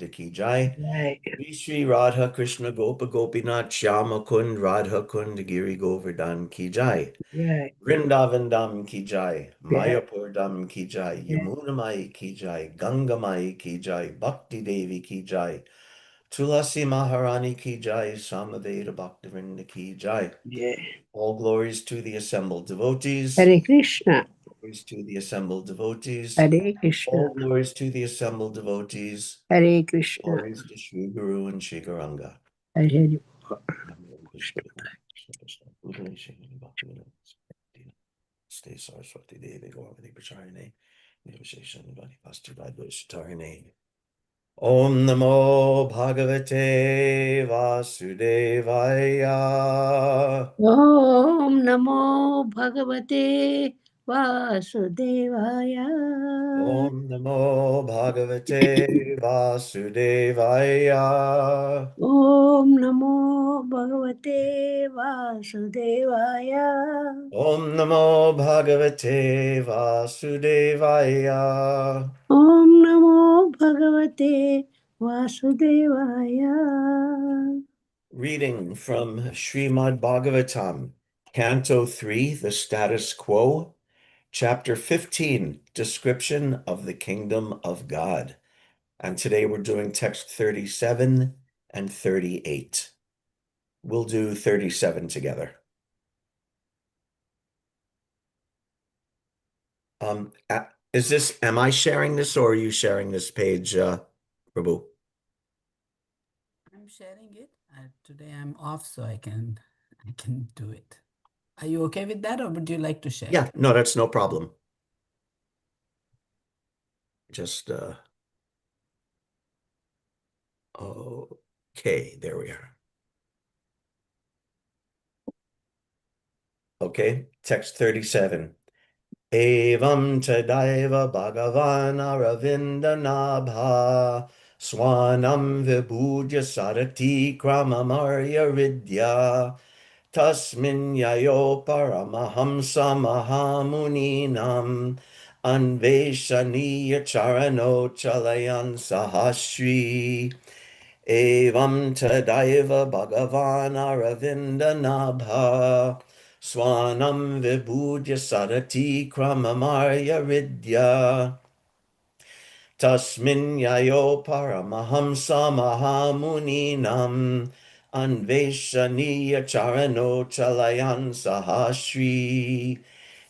Govinda ki jai. Jai. Shri Shri Radha Krishna Gopa Gopinath Shyama Kund Radha Kund Giri Govardhan ki jai. Jai. Vrindavan Dham ki jai. Jai. Mayapur Dham ki jai. Jai. Yamuna Mai ki jai. Ganga Mai ki jai. Bhakti Devi ki jai. Tulasi Maharani ki jai. Samaveda Bhaktivinoda ki jai. Jai. All glories to the assembled devotees. Hare Krishna. Glories to the assembled devotees. Hare Krishna. All glories to the assembled devotees. Hare Krishna. Glories to Sri Guru and Sri Garanga. Hare Stay Saraswati Devi Govardhan Pacharine. Nivasheshan Bhakti Pasti Vaidvashtarine. Om Namo Bhagavate Vasudevaya. Om Namo Bhagavate Vasudevaya. Om Namo Bhagavate Vasudevaya. Om Namo Bhagavate Vasudevaya. Om Namo Bhagavate Vasudevaya. Om Namo Bhagavate Vasudevaya. Reading from Srimad Bhagavatam, Canto 3, The Status Quo, Chapter 15, Description of the Kingdom of God. And today we're doing text 37 and 38. We'll do 37 together. Am I sharing this or are you sharing this page, Prabhu? I'm sharing it. Today I'm off, so I can do it. Are you okay with that, or would you like to share? Yeah, no, that's no problem. Just, okay, there we are. Okay, text 37. Evam tadaiva bhagavan aravinda nabha swanam vibhudya sarati kramamarya ridya tasmin yayo paramahamsa mahamuninam anveshaniya charano chalayan sahasri. Evam tadaiva bhagavan aravinda nabha swanam vibhudya sarati kramamarya ridya tasmin yayo paramahamsa mahamuninam anveshaniya charano chalayan sahasri.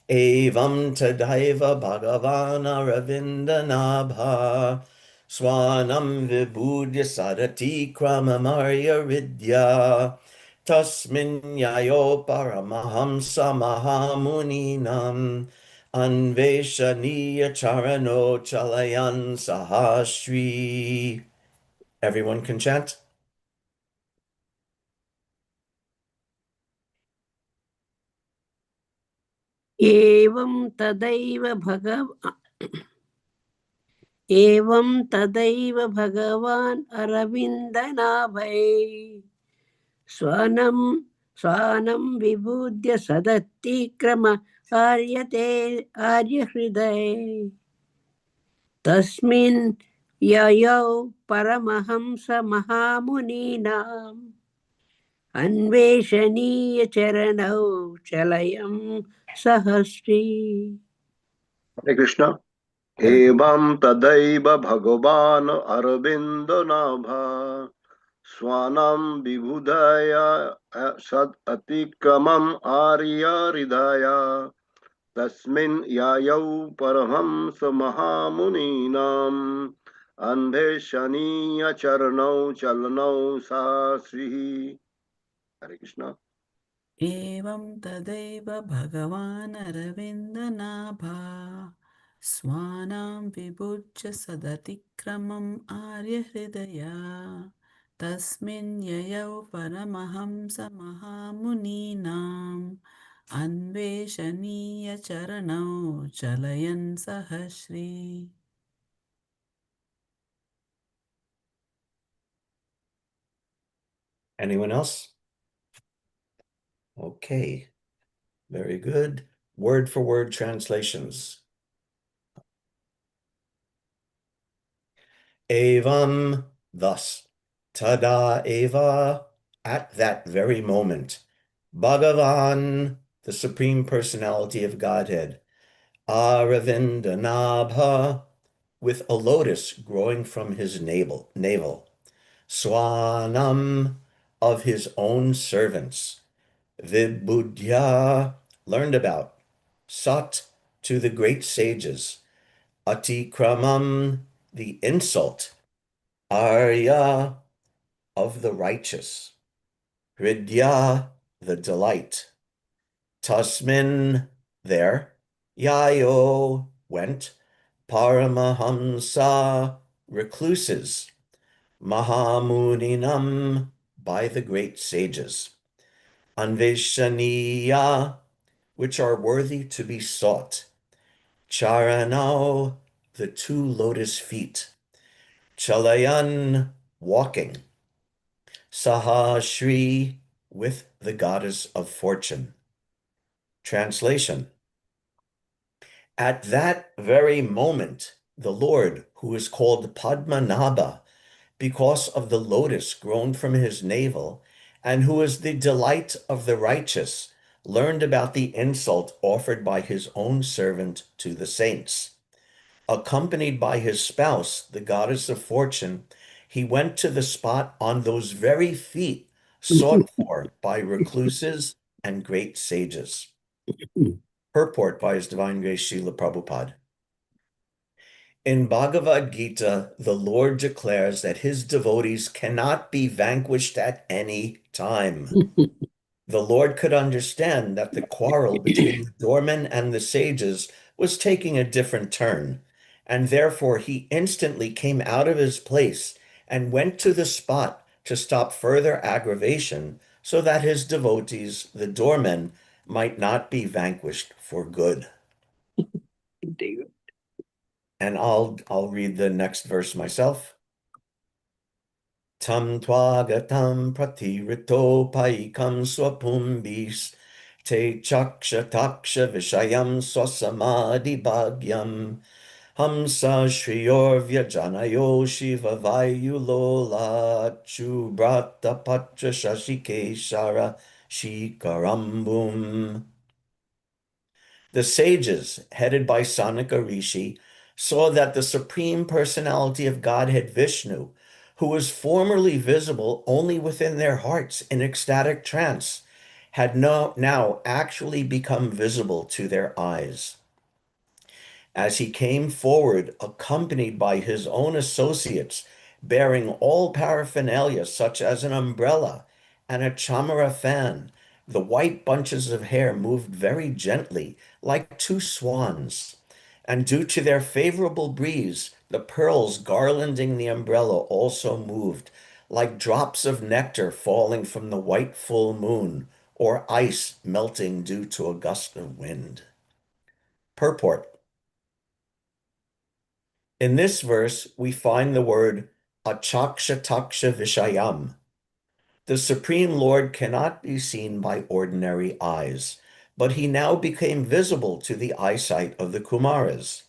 Evam tadaiva bhagavan aravinda nabha swanam vibhudya sadati kramamarya ridya tasmin yayo paramahamsa mahamuninam anveshaniya charano chalayan sahasri. Everyone can chant. Evam tadaiva Bhagavan Aravindanabhai Swanam Vibhudya Sadati Krama Arya Hriday Tasmin Yayau Paramahamsa Mahamuninam Anveshaniya Charanau Chalayam Sahasri. Hare Krishna. Evam tadaiva bhagavan arvindo nabha swanam vibhudaya sad atikramam arya ridaya tasmin yayau parhamsa mahamuninam anveshaniya charanau chalanau sahasrihi. Hare Krishna. Evam tadaiva bhagavan aravindanabha swanam vibhujya sadatikramam arya hridaya tasmin yayau paramahamsa mahamuninam anveshaniya charanau chalayan sahasri. Anyone else? Okay, very good. Word for word translations. Evam thus, Tada eva, at that very moment, Bhagavan, the Supreme Personality of Godhead, Aravindanabha, with a lotus growing from his navel, Swanam, of his own servants, Vibudya, learned about, Sat, to the great sages, Atikramam, the insult, Arya, of the righteous, Hridya, the delight, Tasmin, there, Yayo, went, Paramahamsa, recluses, Mahamuninam, by the great sages, Anveshaniya, which are worthy to be sought, Charanao, the two lotus feet, Chalayan, walking, Sahashri, with the goddess of fortune. Translation: at that very moment, the Lord, who is called Padmanabha because of the lotus grown from his navel, and who is the delight of the righteous, learned about the insult offered by his own servant to the saints. Accompanied by his spouse, the goddess of fortune, he went to the spot on those very feet sought for by recluses and great sages. Purport by His Divine Grace Srila Prabhupada. In Bhagavad Gita, the Lord declares that his devotees cannot be vanquished at any time. The Lord could understand that the quarrel between the doormen and the sages was taking a different turn, and therefore he instantly came out of his place and went to the spot to stop further aggravation so that his devotees, the doormen, might not be vanquished for good. And I'll read the next verse myself. Tam twagatam pratirito paikam swapumbis te chaksha taksha vishayam swasamadhi bhagyam hamsa shriyorvya janayo shiva vayulola chubrata patra shashikeshara shikarambum. The sages, headed by Sanaka Rishi, saw that the Supreme Personality of Godhead Vishnu, who was formerly visible only within their hearts in ecstatic trance, had now actually become visible to their eyes. As he came forward, accompanied by his own associates, bearing all paraphernalia such as an umbrella and a chamara fan, the white bunches of hair moved very gently, like two swans. And due to their favorable breeze, the pearls garlanding the umbrella also moved, like drops of nectar falling from the white full moon, or ice melting due to a gust of wind. Purport. In this verse, we find the word achaksha taksha vishayam. The Supreme Lord cannot be seen by ordinary eyes, but he now became visible to the eyesight of the Kumaras.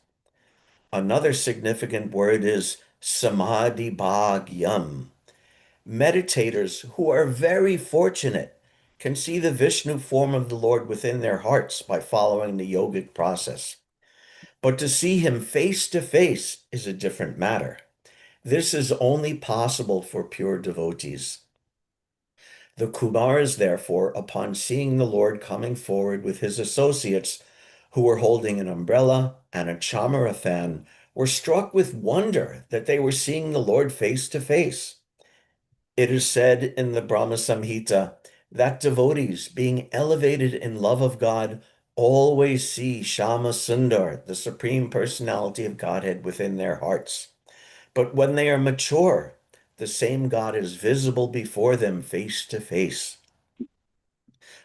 Another significant word is samadhi bhagyam. Meditators who are very fortunate can see the Vishnu form of the Lord within their hearts by following the yogic process. But to see him face to face is a different matter. This is only possible for pure devotees. The Kumaras, therefore, upon seeing the Lord coming forward with his associates, who were holding an umbrella and a chamara fan, were struck with wonder that they were seeing the Lord face to face. It is said in the Brahma Samhita that devotees, being elevated in love of God, always see Shama Sundar, the Supreme Personality of Godhead, within their hearts. But when they are mature, the same God is visible before them face to face.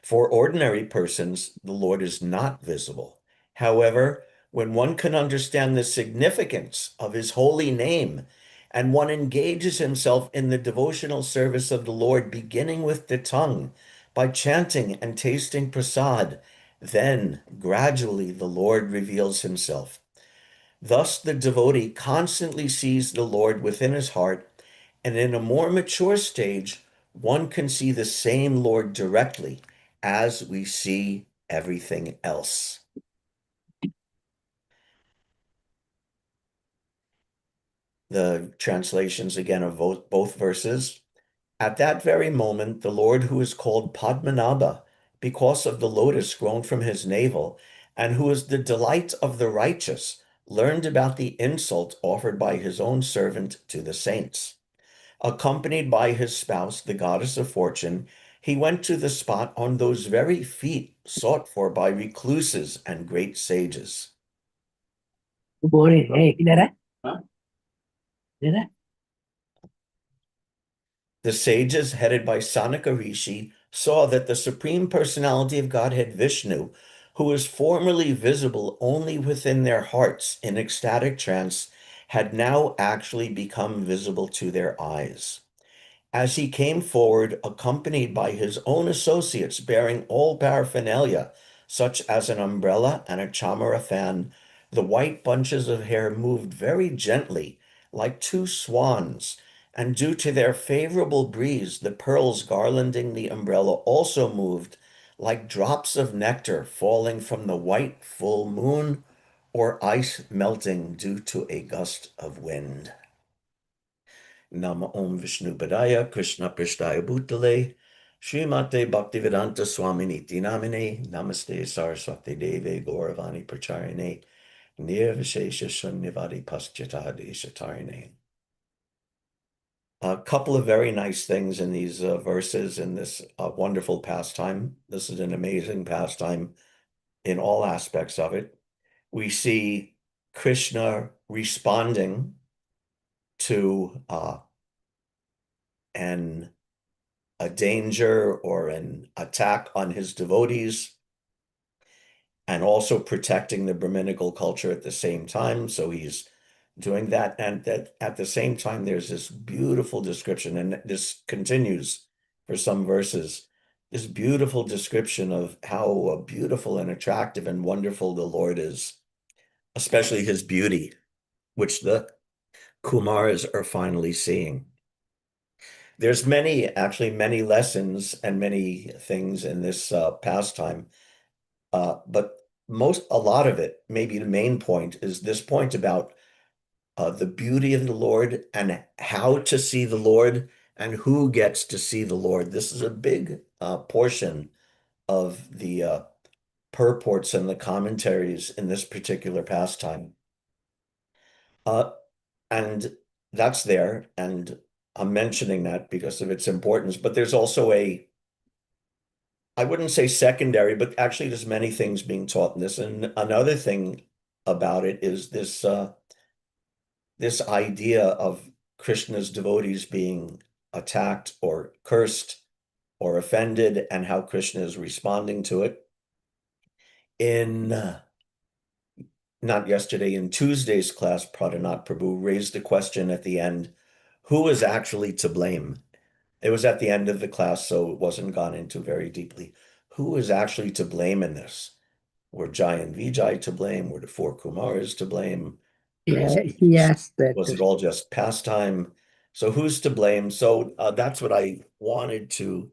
For ordinary persons, the Lord is not visible. However, when one can understand the significance of his holy name, and one engages himself in the devotional service of the Lord, beginning with the tongue, by chanting and tasting prasad, then gradually the Lord reveals himself. Thus, the devotee constantly sees the Lord within his heart And in a more mature stage, one can see the same Lord directly as we see everything else. The translations again of both verses. At that very moment, the Lord, who is called Padmanabha, because of the lotus grown from his navel, and who is the delight of the righteous, learned about the insult offered by his own servant to the saints. Accompanied by his spouse, the goddess of fortune, he went to the spot on those very feet sought for by recluses and great sages. बोले है इधर है इधर है The sages, headed by Sanaka Rishi, saw that the Supreme Personality of Godhead Vishnu, who was formerly visible only within their hearts in ecstatic trance, had now actually become visible to their eyes. As he came forward, accompanied by his own associates bearing all paraphernalia, such as an umbrella and a chamara fan, the white bunches of hair moved very gently, like two swans, and due to their favorable breeze, the pearls garlanding the umbrella also moved like drops of nectar falling from the white full moon or ice melting due to a gust of wind. Nama Om Vishnu Padaya Krishna Prishtaya Bhutale Srimate Bhaktivedanta Swaminiti Namine Namaste Saraswati Deve Gauravani Pracharine Nirvishesha Shunyavadi Paschatadi Shatarine. A couple of very nice things in these verses in this wonderful pastime. This is an amazing pastime in all aspects of it. We see Krishna responding to a danger or an attack on his devotees, and also protecting the Brahminical culture at the same time. So he's doing that. And that at the same time, there's this beautiful description, and this continues for some verses, this beautiful description of how beautiful and attractive and wonderful the Lord is, especially his beauty, which the Kumaras are finally seeing. There's actually many lessons and many things in this pastime, but a lot of it, maybe the main point, is this point about the beauty of the Lord and how to see the Lord and who gets to see the Lord. This is a big portion of the purports and the commentaries in this particular pastime. And that's there, and I'm mentioning that because of its importance, but there's also I wouldn't say secondary, but actually there's many things being taught in this. And another thing about it is this idea of Krishna's devotees being attacked or cursed or offended, and how Krishna is responding to it. Not yesterday, in Tuesday's class, Pradhanat Prabhu raised the question at the end, who is actually to blame? It was at the end of the class, so it wasn't gone into very deeply. Who is actually to blame in this? Were Jai and Vijay to blame? Were the four Kumaras to blame? yes that Was it all just pastime? So who's to blame? So that's what I wanted to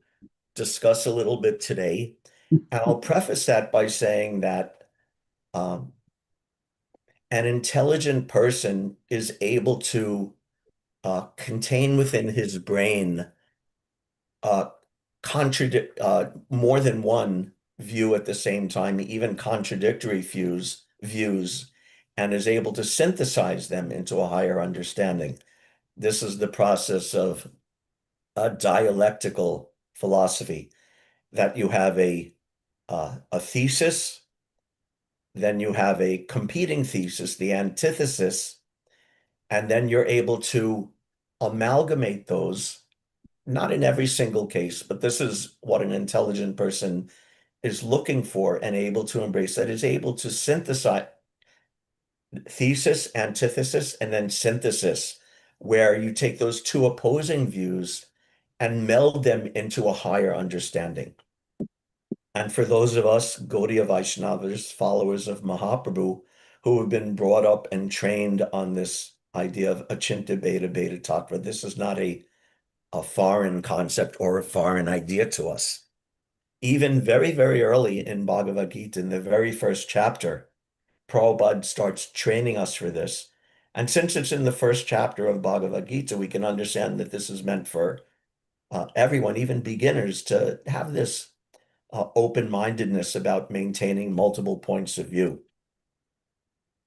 discuss a little bit today. And I'll preface that by saying that an intelligent person is able to contain within his brain contradict more than one view at the same time, even contradictory views, and is able to synthesize them into a higher understanding. This is the process of a dialectical philosophy, that you have a thesis, then you have a competing thesis, the antithesis, and then you're able to amalgamate those, not in every single case, but this is what an intelligent person is looking for and able to embrace, that is able to synthesize thesis, antithesis, and then synthesis, where you take those two opposing views and meld them into a higher understanding. And for those of us Gaudiya Vaishnavas, followers of Mahaprabhu, who have been brought up and trained on this idea of Achinta Beta Beta Tattva. This is not a foreign concept or a foreign idea to us. Even very, very early in Bhagavad Gita, in the very first chapter, Prabhupada starts training us for this. And since it's in the first chapter of Bhagavad Gita, we can understand that this is meant for everyone, even beginners, to have this open-mindedness about maintaining multiple points of view.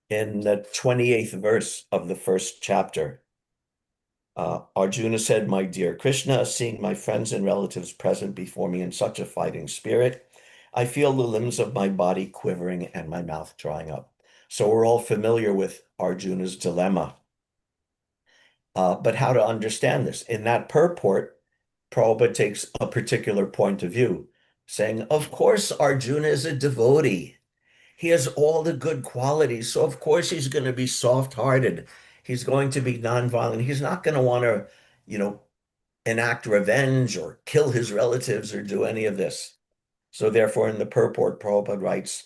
In the 28th verse of the first chapter, Arjuna said, "My dear Krishna, seeing my friends and relatives present before me in such a fighting spirit, I feel the limbs of my body quivering and my mouth drying up." So we're all familiar with Arjuna's dilemma. But how to understand this? In that purport, Prabhupada takes a particular point of view, saying, of course, Arjuna is a devotee. He has all the good qualities. So of course he's going to be soft-hearted. He's going to be nonviolent. He's not going to want to, enact revenge or kill his relatives or do any of this. So therefore, in the purport, Prabhupada writes,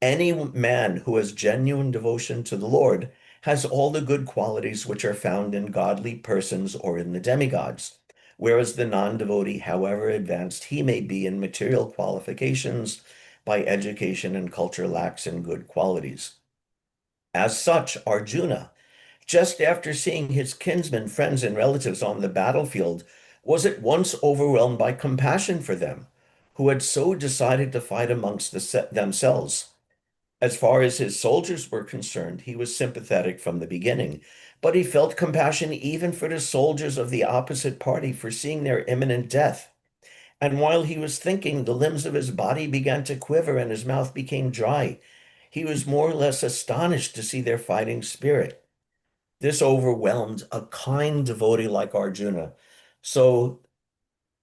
any man who has genuine devotion to the Lord has all the good qualities which are found in godly persons or in the demigods, whereas the non-devotee, however advanced he may be in material qualifications, by education and culture lacks in good qualities. As such, Arjuna, just after seeing his kinsmen, friends, and relatives on the battlefield, was at once overwhelmed by compassion for them, who had so decided to fight amongst themselves. As far as his soldiers were concerned, he was sympathetic from the beginning, but he felt compassion even for the soldiers of the opposite party for seeing their imminent death. And while he was thinking, the limbs of his body began to quiver and his mouth became dry. He was more or less astonished to see their fighting spirit. This overwhelmed a kind devotee like Arjuna. So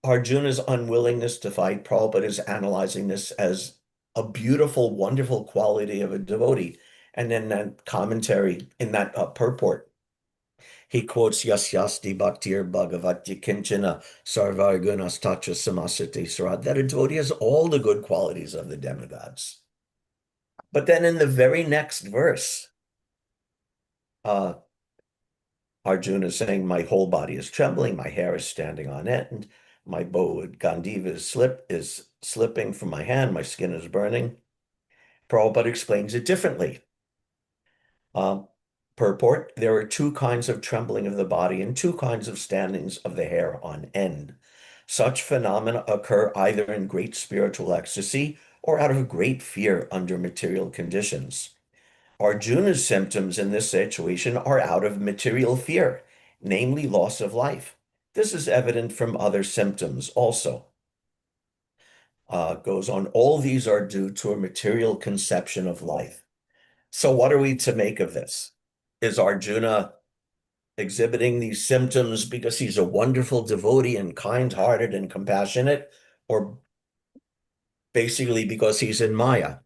Arjuna's unwillingness to fight, Prabhupada is analyzing this as a beautiful, wonderful quality of a devotee. And then that commentary in that purport, he quotes Yasyasti Bhaktir Bhagavati Kinchana Sarvargunas Tatra Samasati Sarat, that a devotee has all the good qualities of the demigods. But then in the very next verse, Arjuna is saying, my whole body is trembling, my hair is standing on end, my bow with Gandiva is slipping from my hand, my skin is burning. Prabhupada explains it differently. Purport, there are two kinds of trembling of the body and two kinds of standings of the hair on end. Such phenomena occur either in great spiritual ecstasy or out of great fear under material conditions. Arjuna's symptoms in this situation are out of material fear, namely loss of life. This is evident from other symptoms also. Goes on, all these are due to a material conception of life. So what are we to make of this? Is Arjuna exhibiting these symptoms because he's a wonderful devotee and kind-hearted and compassionate, or basically because he's in Maya?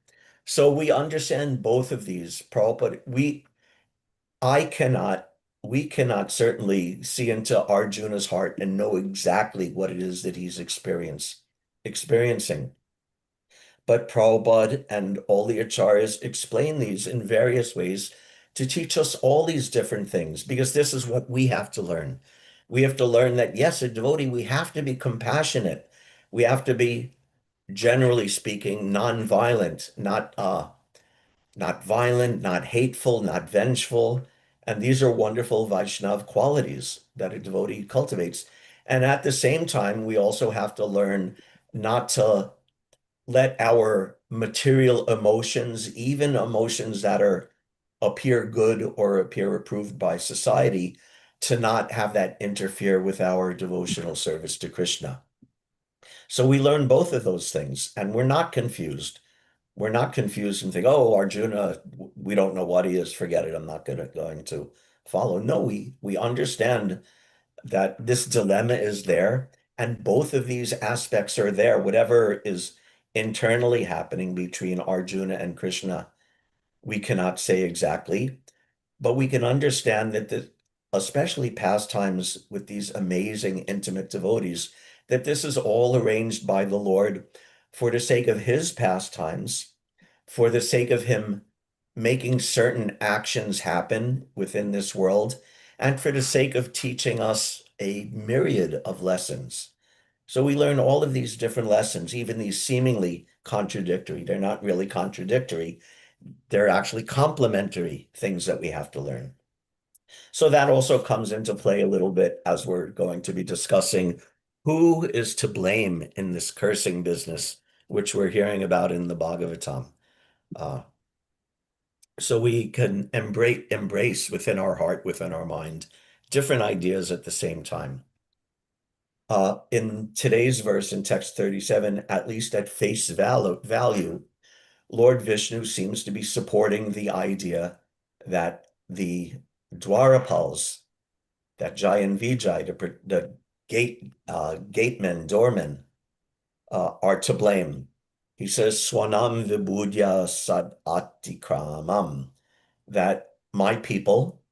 So we understand both of these, Prabhupada. We cannot certainly see into Arjuna's heart and know exactly what it is that he's experiencing. But Prabhupada and all the acharyas explain these in various ways to teach us all these different things, because this is what we have to learn. We have to learn that, yes, a devotee, we have to be compassionate. We have to be, generally speaking, non-violent, not violent, not hateful, not vengeful. And these are wonderful Vaishnav qualities that a devotee cultivates. And at the same time, we also have to learn not to let our material emotions, even emotions that appear good or appear approved by society, to not have that interfere with our devotional service to Krishna. So we learn both of those things, and we're not confused. We're not confused and think, oh, Arjuna, we don't know what he is, forget it, I'm not going to follow. No, we understand that this dilemma is there, and both of these aspects are there. Whatever is internally happening between Arjuna and Krishna, we cannot say exactly, but we can understand that especially pastimes with these amazing intimate devotees, that this is all arranged by the Lord for the sake of his pastimes, for the sake of him making certain actions happen within this world, and for the sake of teaching us a myriad of lessons. So we learn all of these different lessons, even these seemingly contradictory. They're not really contradictory. They're actually complementary things that we have to learn. So that also comes into play a little bit as we're going to be discussing who is to blame in this cursing business, which we're hearing about in the Bhagavatam. So we can embrace within our heart, within our mind, different ideas at the same time. In today's verse in text 37, at least at face value, Lord Vishnu seems to be supporting the idea that the Dwarapals, that Jai and Vijay, the gatemen, doormen, are to blame. He says, Swanam vibudya sad atikramam, that my people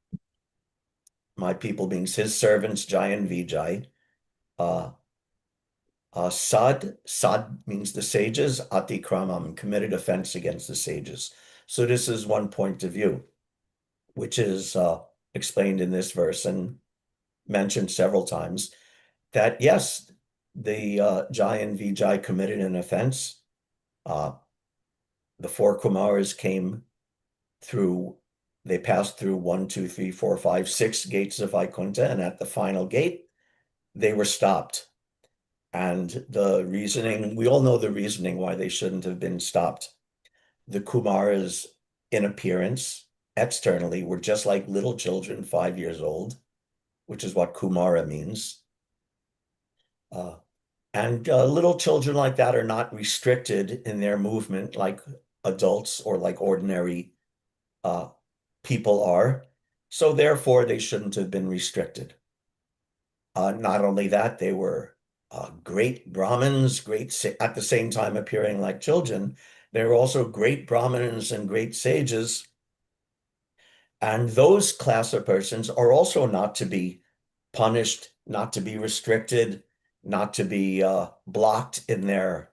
being his servants, Jai and Vijay, Sad means the sages, atikramam, committed offense against the sages. So this is one point of view, which is explained in this verse and mentioned several times, that yes, the Jai and Vijay committed an offense. The four Kumaras they passed through 1, 2, 3, 4, 5, 6 gates of Vaikuntha, and at the final gate, they were stopped. And the reasoning, we all know the reasoning why they shouldn't have been stopped. The Kumaras, in appearance, externally, were just like little children, 5 years old, which is what Kumara means. And little children like that are not restricted in their movement like adults or like ordinary people are. So therefore, they shouldn't have been restricted. Not only that, they were great Brahmins, at the same time appearing like children. They were also great Brahmins and great sages. And those class of persons are also not to be punished, not to be restricted, not to be blocked in their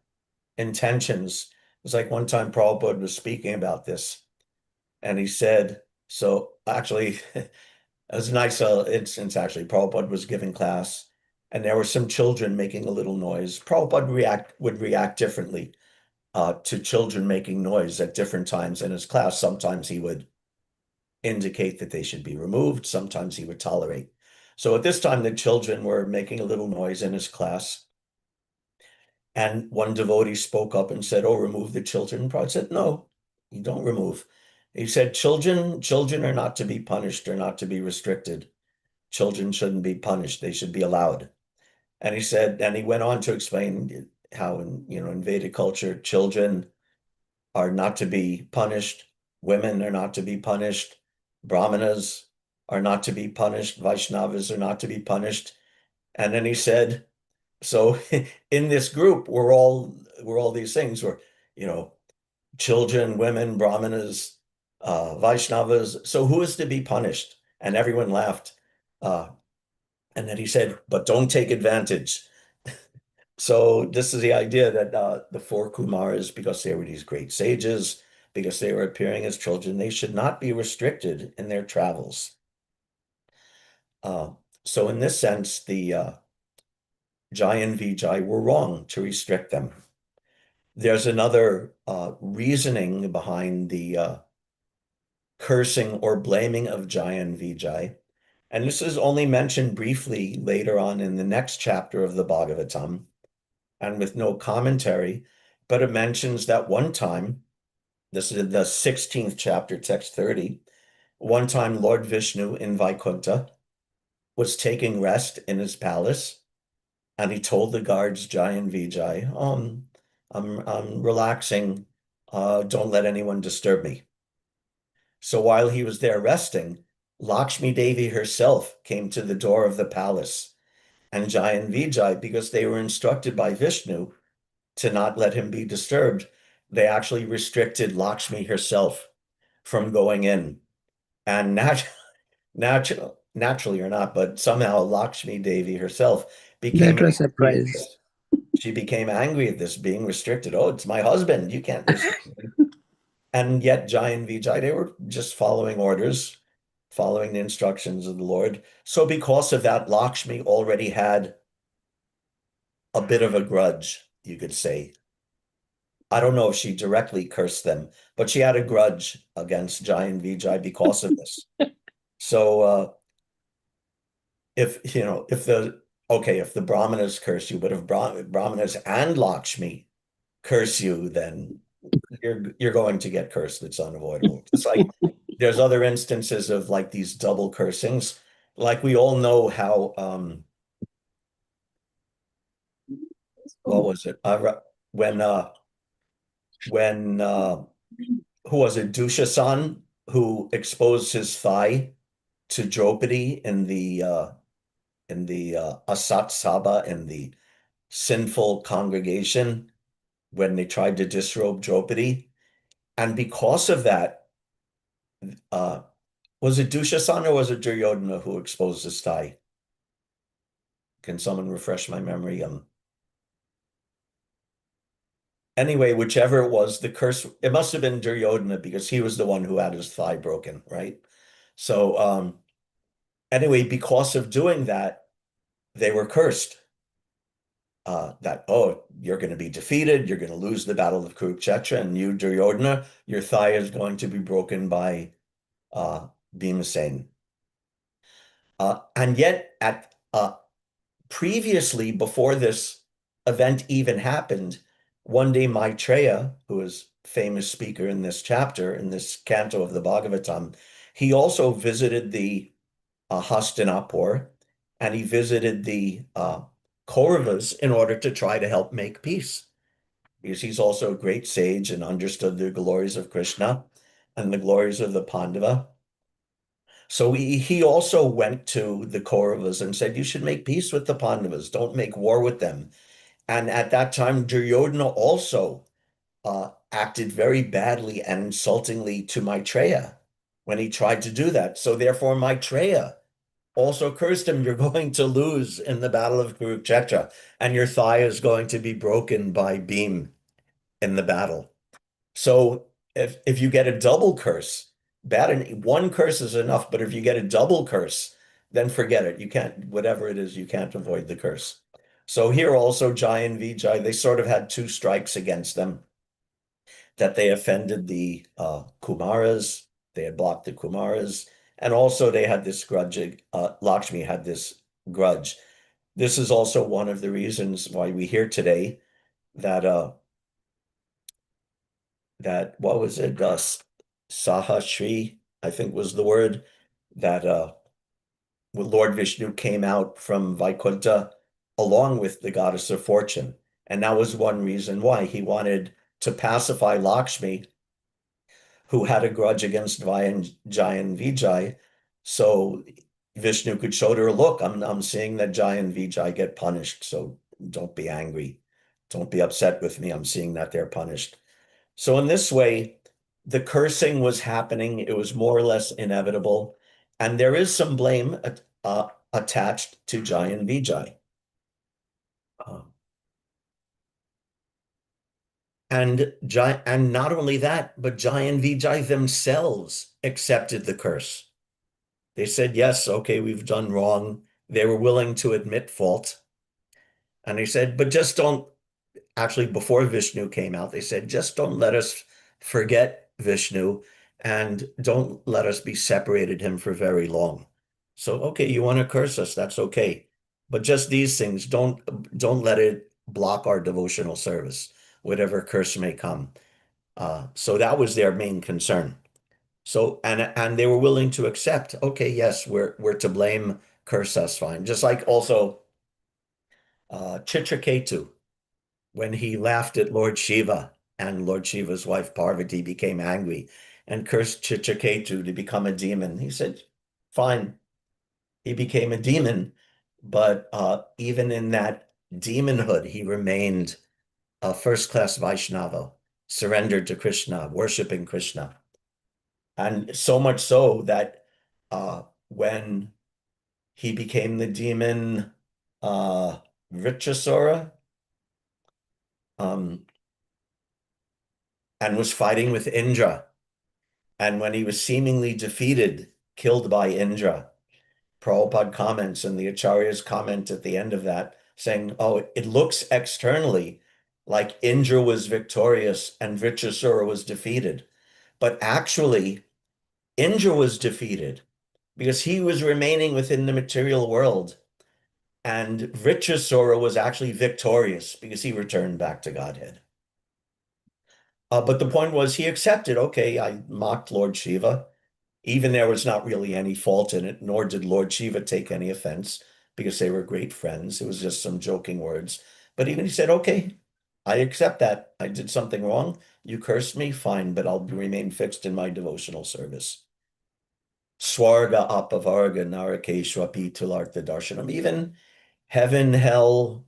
intentions. It was like one time Prabhupada was speaking about this, and he said, so actually, it was a nice instance, actually. Prabhupada was giving class, and there were some children making a little noise. Prabhupada would react differently to children making noise at different times in his class. Sometimes he would indicate that they should be removed. Sometimes he would tolerate. So at this time, the children were making a little noise in his class. And one devotee spoke up and said, oh, remove the children. Prabhupada said, no, you don't remove. He said, children are not to be punished or not to be restricted. Children shouldn't be punished. They should be allowed. And he said, and he went on to explain how in Vedic culture, children are not to be punished. Women are not to be punished. Brahmanas are not to be punished. Vaishnavas are not to be punished. And then he said, so in this group, we're all these things. We're, children, women, Brahmanas, Vaishnavas. So who is to be punished? And everyone laughed. And then he said, but don't take advantage. So this is the idea that the four Kumaras, because they were these great sages, because they were appearing as children, they should not be restricted in their travels. So in this sense, the Jai and Vijay were wrong to restrict them. There's another reasoning behind the cursing or blaming of Jai and Vijay. And this is only mentioned briefly later on in the next chapter of the Bhagavatam, and with no commentary, but it mentions that one time, this is in the 16th chapter, text 30, one time Lord Vishnu in Vaikuntha was taking rest in his palace, and he told the guards, Jai and Vijay, I'm relaxing, don't let anyone disturb me. So while he was there resting, Lakshmi Devi herself came to the door of the palace, and Jai and Vijay, because they were instructed by Vishnu to not let him be disturbed, they actually restricted Lakshmi herself from going in. And naturally or not, but somehow Lakshmi Devi herself became That was a angry at surprise. this. She became angry at this being restricted. Oh, it's my husband. You can't restrict me. And yet Jai and Vijay, they were just following orders. following the instructions of the Lord. So because of that, Lakshmi already had a bit of a grudge, you could say. I don't know if she directly cursed them, but she had a grudge against Jai and Vijay because of this. So if you know, if the Brahmanas curse you, but if Brahmanas and Lakshmi curse you, then you're going to get cursed. It's unavoidable. It's like there's other instances of like these double cursings. Like we all know how what was it? When who was it? Dushasan, who exposed his thigh to Draupadi in the Asat Sabha, in the sinful congregation, when they tried to disrobe Draupadi. And because of that, uh, was it Dushasan or was it Duryodhana who exposed his thigh? Can someone refresh my memory? Anyway, whichever it was, the curse, it must have been Duryodhana because he was the one who had his thigh broken, right? So anyway, because of doing that, they were cursed. That, oh, you're going to be defeated, you're going to lose the Battle of Kurukshetra, and you, Duryodhana, your thigh is going to be broken by Bhimsen. And yet, at previously, before this event even happened, one day Maitreya, who is famous speaker in this chapter, in this canto of the Bhagavatam, he also visited the Hastinapur, and he visited the Kauravas in order to try to help make peace. Because he's also a great sage and understood the glories of Krishna and the glories of the Pandava. So he also went to the Kauravas and said, you should make peace with the Pandavas. Don't make war with them. And at that time, Duryodhana also acted very badly and insultingly to Maitreya when he tried to do that. So therefore, Maitreya also cursed him. You're going to lose in the Battle of Kurukshetra, and your thigh is going to be broken by Bhim in the battle. So if you get a double curse, one curse is enough, but if you get a double curse, then forget it. You can't, whatever it is, you can't avoid the curse. So here also, Jai and Vijay, they sort of had two strikes against them, that they offended the Kumaras, they had blocked the Kumaras, and also they had this grudge, Lakshmi had this grudge. This is also one of the reasons why we hear today that what was it? Sahashri, I think was the word, that when Lord Vishnu came out from Vaikuntha along with the goddess of fortune. And that was one reason why he wanted to pacify Lakshmi, who had a grudge against Jai and Vijay. So Vishnu could show her, look, I'm seeing that Jai and Vijay get punished. So don't be angry. Don't be upset with me. I'm seeing that they're punished. So in this way, the cursing was happening. It was more or less inevitable. And there is some blame attached to Jai and Vijay. And not only that, but Jai and Vijay themselves accepted the curse. They said, yes, okay, we've done wrong. They were willing to admit fault. And they said, but just don't, actually, before Vishnu came out, they said, just don't let us forget Vishnu and don't let us be separated him for very long. So, okay, you want to curse us, that's okay. But just these things, don't let it block our devotional service, whatever curse may come. So that was their main concern. So, and they were willing to accept, okay, yes, we're to blame, curse us, fine. Just like also Chitraketu, when he laughed at Lord Shiva, and Lord Shiva's wife Parvati became angry and cursed Chitraketu to become a demon. He said, fine, he became a demon, but even in that demonhood, he remained a first-class Vaishnava, surrendered to Krishna, worshiping Krishna. And so much so that when he became the demon Vritrasura, and was fighting with Indra, and when he was seemingly defeated, killed by Indra. Prabhupada comments, and the Acharyas comment at the end of that, saying, oh, it looks externally like Indra was victorious and Vritrasura was defeated. But actually, Indra was defeated because he was remaining within the material world. And Vritrasura was actually victorious because he returned back to Godhead. But the point was, he accepted, okay, I mocked Lord Shiva. Even there was not really any fault in it, nor did Lord Shiva take any offense because they were great friends. It was just some joking words. But even he said, okay, I accept that. I did something wrong. You cursed me, fine, but I'll remain fixed in my devotional service. Swarga apavarga narakeshwapi tulartha darshanam. Even heaven, hell,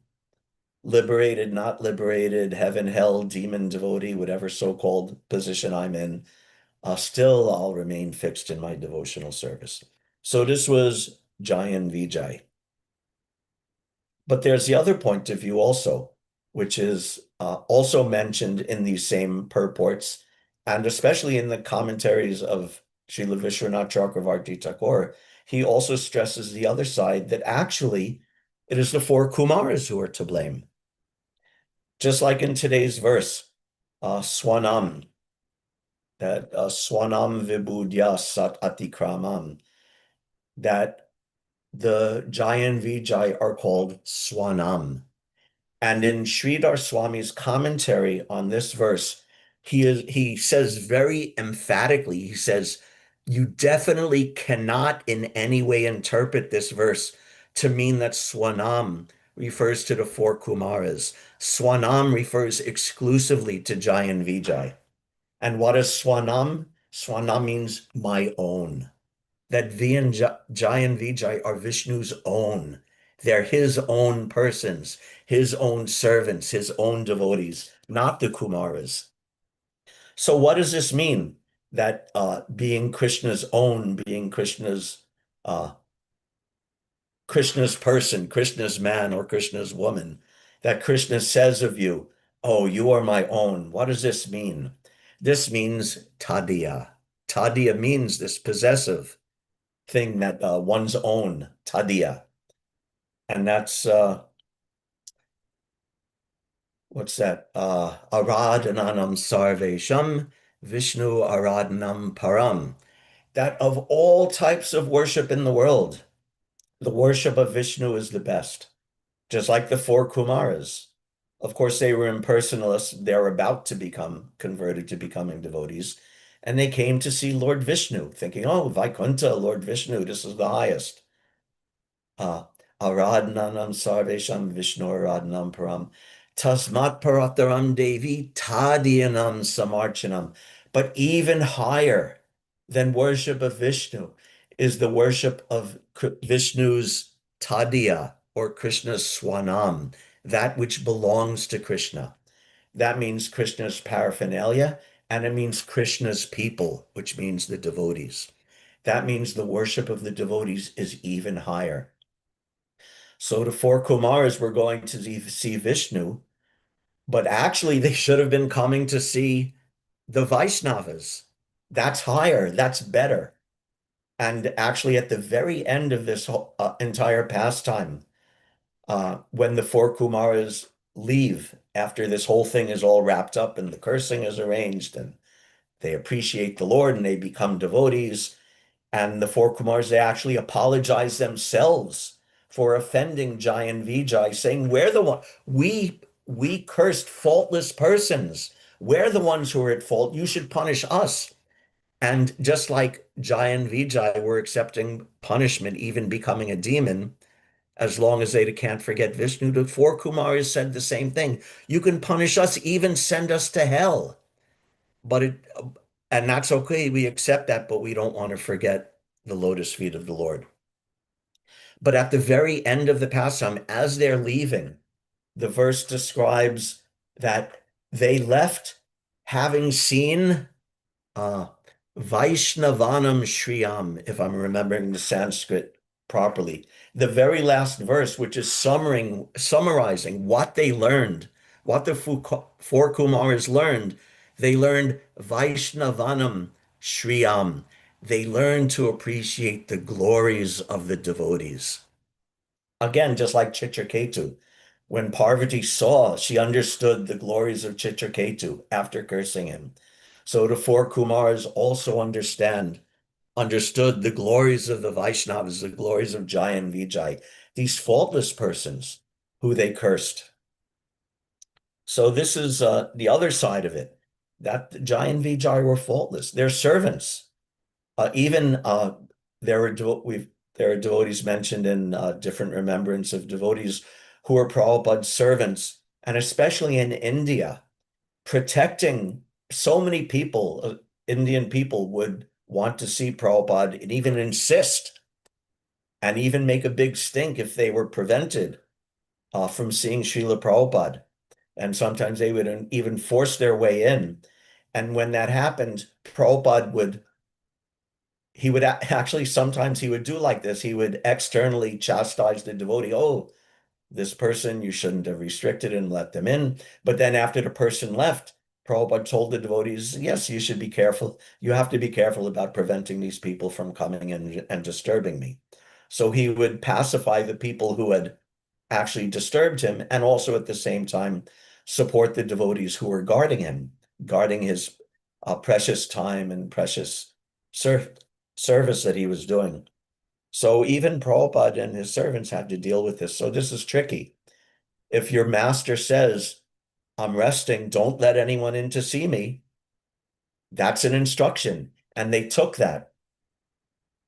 liberated, not liberated, heaven, hell, demon, devotee, whatever so-called position I'm in, still I'll remain fixed in my devotional service. So this was Jayan Vijay. But there's the other point of view also, which is also mentioned in these same purports, and especially in the commentaries of Srila Vishwanath Chakravarti Thakur. He also stresses the other side, that actually it is the four Kumaras who are to blame. Just like in today's verse, Swanam, that Swanam Vibudya Sat Atikramam, that the Jayan Vijay are called Swanam. And in Sridhar Swami's commentary on this verse, he says very emphatically, he says, you definitely cannot in any way interpret this verse to mean that Swanam refers to the four Kumaras. Swanam refers exclusively to Jayan Vijay. And what is Swanam? Swanam means my own. That Jai and Vijay are Vishnu's own. They're his own persons, his own servants, his own devotees, not the Kumaras. So what does this mean? That being Krishna's own, being Krishna's person, Krishna's man, or Krishna's woman, that Krishna says of you, oh, you are my own. What does this mean? This means tadiya. Tadiya means this possessive thing, that one's own, tadiya. And that's, what's that? Aradhananam sarvesham, Vishnu aradhanam param. That of all types of worship in the world, the worship of Vishnu is the best. Just like the four Kumaras. Of course, they were impersonalists. They're about to become converted to becoming devotees. And they came to see Lord Vishnu, thinking, oh, Vaikuntha, Lord Vishnu, this is the highest. Aradhananam sarvesham Vishnu aradhanam param. Tasmat parataram devi tadyanam samarchanam. But even higher than worship of Vishnu is the worship of Vishnu's tadya, or Krishna's swanam, that which belongs to Krishna. That means Krishna's paraphernalia, and it means Krishna's people, which means the devotees. That means the worship of the devotees is even higher. So the four Kumars were going to see Vishnu, but actually they should have been coming to see the Vaishnavas. That's higher, that's better. And actually at the very end of this entire pastime, when the four Kumaras leave, after this whole thing is all wrapped up and the cursing is arranged and they appreciate the Lord and they become devotees, and the four Kumars, they actually apologize themselves for offending Jai and Vijay, saying, we're the one, we cursed faultless persons. We're the ones who are at fault. You should punish us. And just like Jai and Vijay were accepting punishment, even becoming a demon, as long as they can't forget Vishnu, the four Kumaras said the same thing. You can punish us, even send us to hell. And that's okay. We accept that, but we don't want to forget the lotus feet of the Lord. But at the very end of the pastime, as they're leaving, the verse describes that they left having seen Vaishnavanam Shriyam, if I'm remembering the Sanskrit properly. The very last verse, which is summarizing what they learned, what the four Kumaras learned. They learned Vaishnavanam Shriyam, they learned to appreciate the glories of the devotees. Again, just like Chitraketu, when Parvati saw, she understood the glories of Chitraketu after cursing him. So the four Kumars also understood the glories of the Vaishnavas, the glories of Jai and Vijay, these faultless persons who they cursed. So this is the other side of it, that Jai and Vijay were faultless. They're servants. Even there are devotees mentioned in different remembrance of devotees who are Prabhupada's servants, and especially in India, protecting so many people, Indian people would want to see Prabhupada and even insist and even make a big stink if they were prevented from seeing Srila Prabhupada. And sometimes they would even force their way in. And when that happened, Prabhupada would actually, sometimes he would do like this. He would externally chastise the devotee. Oh, this person, you shouldn't have restricted and let them in. But then after the person left, Prabhupada told the devotees, yes, you should be careful. You have to be careful about preventing these people from coming in and disturbing me. So he would pacify the people who had actually disturbed him, and also at the same time support the devotees who were guarding him, guarding his precious time and precious service that he was doing. So even Prabhupada and his servants had to deal with this. So this is tricky. If your master says, I'm resting, don't let anyone in to see me, that's an instruction. And they took that.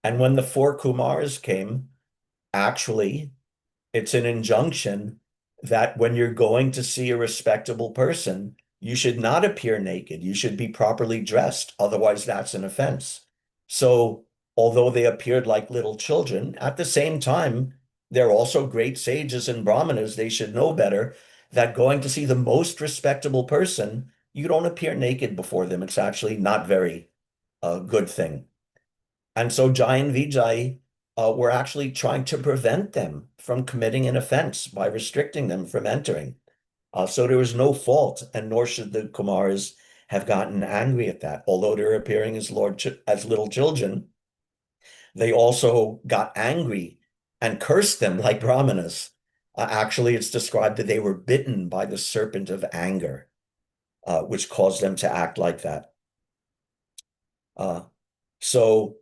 And when the four Kumars came, actually, it's an injunction that when you're going to see a respectable person, you should not appear naked. You should be properly dressed. Otherwise, that's an offense. So although they appeared like little children, at the same time, they're also great sages and brahmanas. They should know better that going to see the most respectable person, you don't appear naked before them. It's actually not very good thing. And so Jai and Vijay were actually trying to prevent them from committing an offense by restricting them from entering. So there was no fault, and nor should the Kumars have gotten angry at that. Although they're appearing as little children, they also got angry and cursed them like brahmanas. Actually, it's described that they were bitten by the serpent of anger, which caused them to act like that. So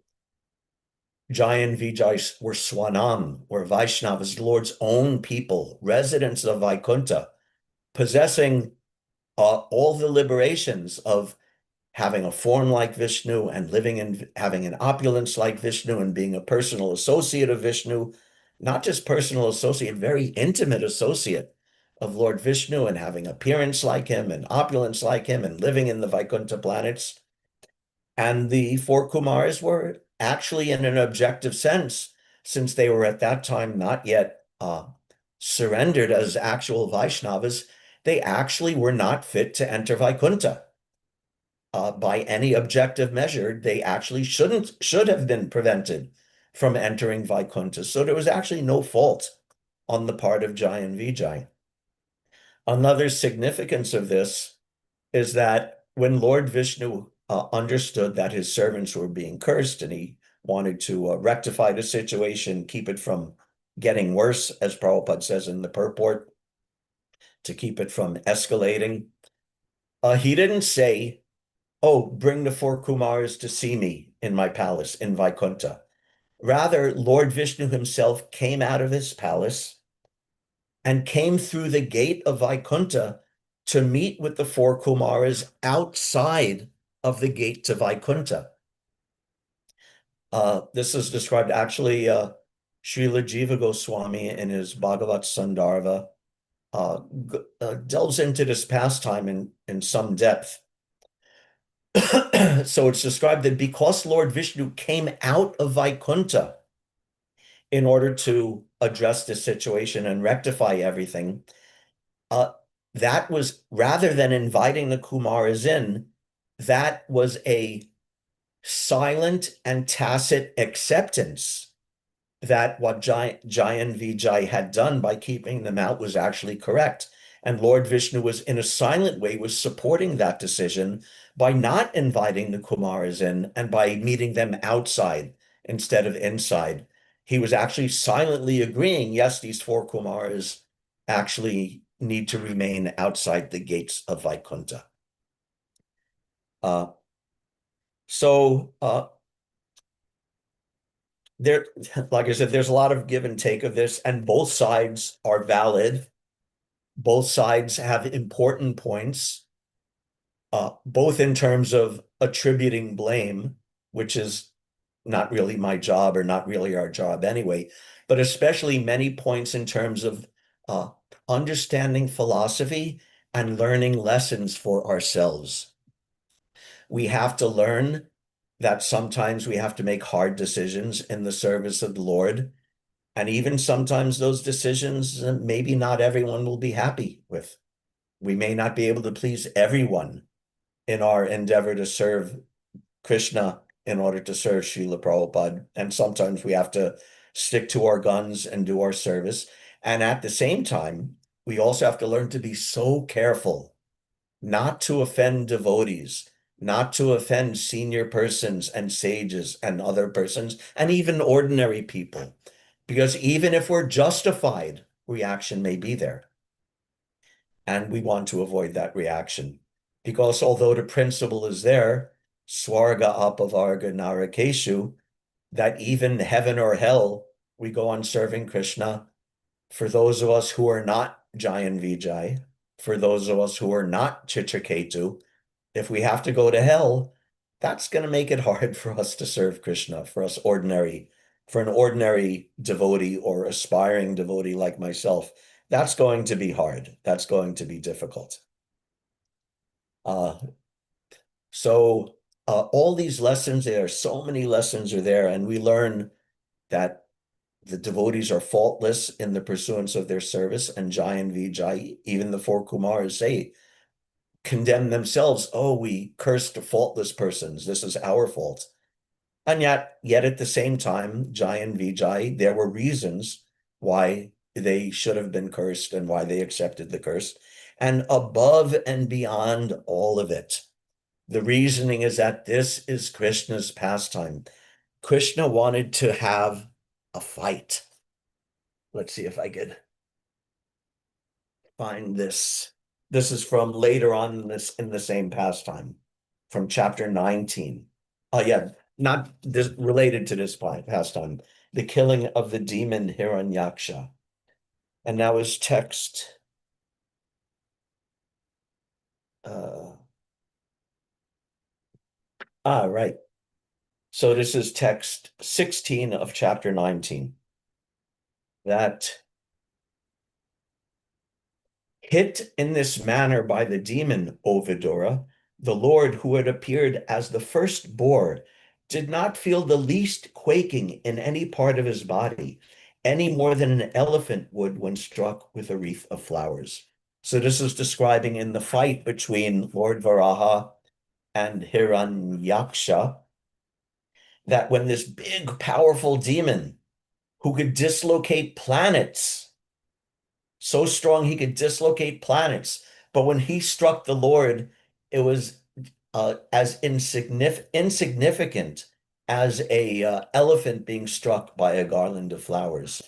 Jai and Vijay were Swanam, or Vaishnavas, the Lord's own people, residents of Vaikuntha, possessing all the liberations of having a form like Vishnu and living in having an opulence like Vishnu and being a personal associate of Vishnu, not just personal associate, very intimate associate of Lord Vishnu, and having appearance like him and opulence like him and living in the Vaikuntha planets. And the four Kumars were actually, in an objective sense, since they were at that time not yet surrendered as actual Vaishnavas, they actually were not fit to enter Vaikuntha. By any objective measure, they actually should have been prevented from entering Vaikuntha. So there was actually no fault on the part of Jai and Vijay. Another significance of this is that when Lord Vishnu understood that his servants were being cursed and he wanted to rectify the situation, keep it from getting worse, as Prabhupada says in the purport, to keep it from escalating, he didn't say, oh, bring the four Kumars to see me in my palace in Vaikuntha. Rather, Lord Vishnu himself came out of his palace and came through the gate of Vaikuntha to meet with the four Kumaras outside of the gate to Vaikuntha. This is described actually, Srila Jiva Goswami in his Bhagavat Sandarbha delves into this pastime in some depth. So it's described that because Lord Vishnu came out of Vaikuntha in order to address the situation and rectify everything, that was, rather than inviting the Kumaras in, that was a silent and tacit acceptance that what Jai and Vijay had done by keeping them out was actually correct. And Lord Vishnu was, in a silent way, was supporting that decision by not inviting the Kumaras in and by meeting them outside instead of inside. He was actually silently agreeing, yes, these four Kumaras actually need to remain outside the gates of Vaikuntha. There, like I said, there's a lot of give and take of this, and both sides are valid. Both sides have important points, both in terms of attributing blame, which is not really my job or not really our job anyway, but especially many points in terms of understanding philosophy and learning lessons for ourselves. We have to learn that sometimes we have to make hard decisions in the service of the Lord. And even sometimes those decisions, maybe not everyone will be happy with. We may not be able to please everyone in our endeavor to serve Krishna in order to serve Srila Prabhupada. And sometimes we have to stick to our guns and do our service. And at the same time, we also have to learn to be so careful not to offend devotees, not to offend senior persons and sages and other persons, and even ordinary people. Because even if we're justified, reaction may be there. And we want to avoid that reaction. Because although the principle is there, Swarga Apavarga Narakeshu, that even heaven or hell, we go on serving Krishna. For those of us who are not Jayan Vijay, for those of us who are not Chitraketu, if we have to go to hell, that's going to make it hard for us to serve Krishna, for us for an ordinary devotee or aspiring devotee like myself. That's going to be hard. That's going to be difficult. All these lessons, there are so many lessons are there, and we learn that the devotees are faultless in the pursuance of their service, and Jayan Vijay, even the four Kumaras say, condemn themselves. Oh, we cursed faultless persons. This is our fault. And yet at the same time, Jayan Vijay, there were reasons why they should have been cursed and why they accepted the curse. And above and beyond all of it, the reasoning is that this is Krishna's pastime. Krishna wanted to have a fight. Let's see if I could find this. This is from later on in the same pastime, from chapter 19. Oh yeah, not this related to this pastime, the killing of the demon Hiranyaksha. And now his text. Right. So this is text 16 of chapter 19. That hit in this manner by the demon, O Vidura, the Lord who had appeared as the first boar did not feel the least quaking in any part of his body, any more than an elephant would when struck with a wreath of flowers. So this is describing in the fight between Lord Varaha and Hiranyaksha, that when this big, powerful demon who could dislocate planets, so strong he could dislocate planets, but when he struck the Lord, it was as insignificant as a elephant being struck by a garland of flowers.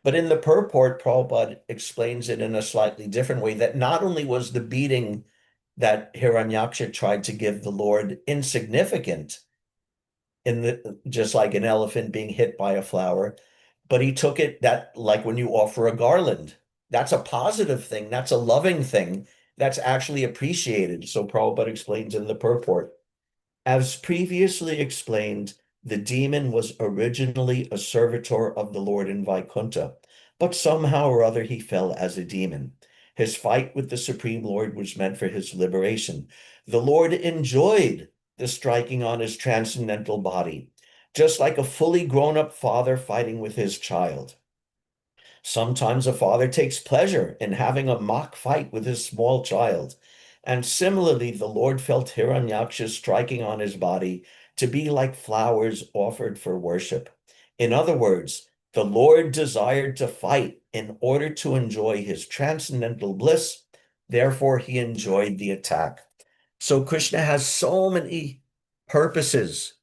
But in the purport, Prabhupada explains it in a slightly different way, that not only was the beating that Hiranyaksha tried to give the Lord insignificant, just like an elephant being hit by a flower, but he took it that like when you offer a garland, that's a positive thing, that's a loving thing, that's actually appreciated. So Prabhupada explains in the purport, as previously explained, the demon was originally a servitor of the Lord in Vaikuntha, but somehow or other he fell as a demon. His fight with the Supreme Lord was meant for his liberation. The Lord enjoyed the striking on his transcendental body, just like a fully grown-up father fighting with his child. Sometimes a father takes pleasure in having a mock fight with his small child. And similarly, the Lord felt Hiranyaksha striking on his body to be like flowers offered for worship. In other words, the Lord desired to fight in order to enjoy his transcendental bliss Therefore, he enjoyed the attack. So Krishna has so many purposes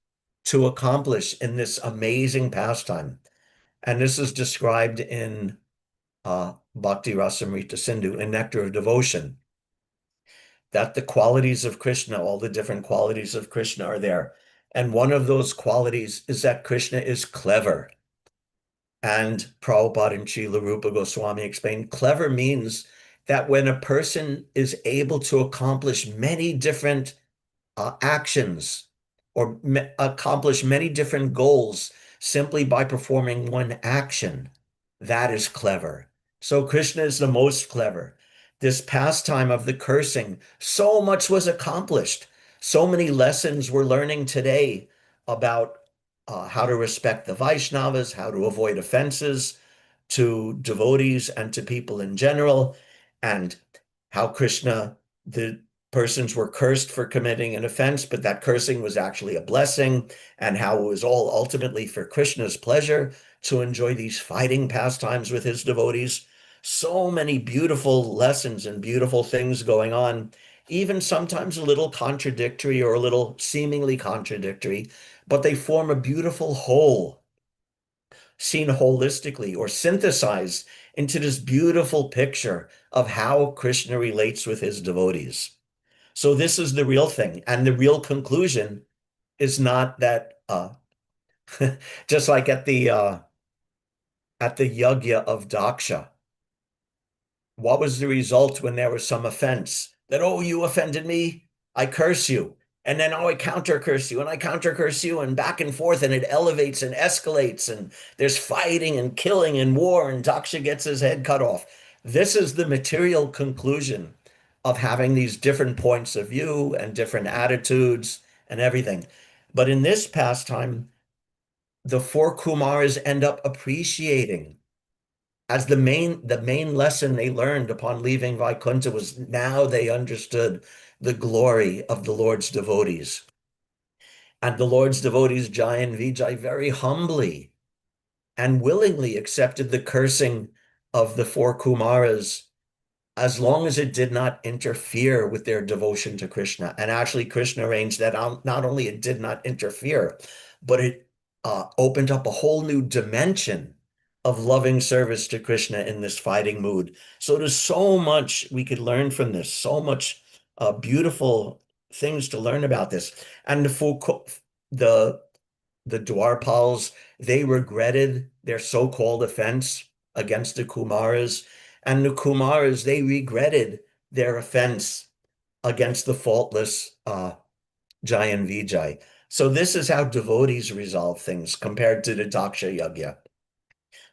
to accomplish in this amazing pastime. And this is described in Bhakti Rasamrita Sindhu, in Nectar of Devotion, that the qualities of Krishna, all the different qualities of Krishna are there. And one of those qualities is that Krishna is clever. And Prabhupada and Srila Rupa Goswami explained, clever means that when a person is able to accomplish many different actions or accomplish many different goals simply by performing one action, that is clever. So Krishna is the most clever. This pastime of the cursing, so much was accomplished. So many lessons we're learning today about how to respect the Vaishnavas, how to avoid offenses to devotees and to people in general, and how Krishna, the persons were cursed for committing an offense, but that cursing was actually a blessing, and how it was all ultimately for Krishna's pleasure to enjoy these fighting pastimes with his devotees. So many beautiful lessons and beautiful things going on, even sometimes a little contradictory or a little seemingly contradictory, but they form a beautiful whole, seen holistically or synthesized into this beautiful picture of how Krishna relates with his devotees. So this is the real thing. And the real conclusion is not that just like at the yajna of Daksha, what was the result when there was some offense? That, oh, you offended me, I curse you. And then, oh, I counter curse you, and I counter curse you, and back and forth, and it elevates and escalates, and there's fighting and killing and war, and Daksha gets his head cut off. This is the material conclusion of having these different points of view and different attitudes and everything. But in this pastime, the four Kumaras end up appreciating as the main lesson they learned upon leaving Vaikuntha was now they understood the glory of the Lord's devotees. And the Lord's devotees, Jai and Vijay, very humbly and willingly accepted the cursing of the four Kumaras as long as it did not interfere with their devotion to Krishna. And actually, Krishna arranged that not only it did not interfere, but it opened up a whole new dimension of loving service to Krishna in this fighting mood. So there's so much we could learn from this, so much beautiful things to learn about this. And the the Dwarpals, they regretted their so-called offense against the Kumaras, and the Kumaras, they regretted their offense against the faultless Jai and Vijay. So this is how devotees resolve things compared to the Daksha Yajna.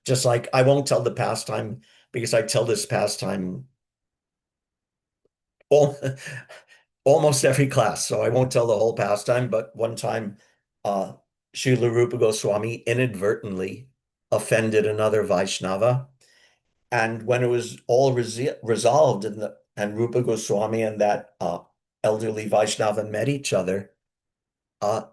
Just like I won't tell the pastime because I tell this pastime all, almost every class, so I won't tell the whole pastime, but one time Srila Rupa Goswami inadvertently offended another Vaishnava. And when it was all resolved and Rupa Goswami and that elderly Vaishnava met each other,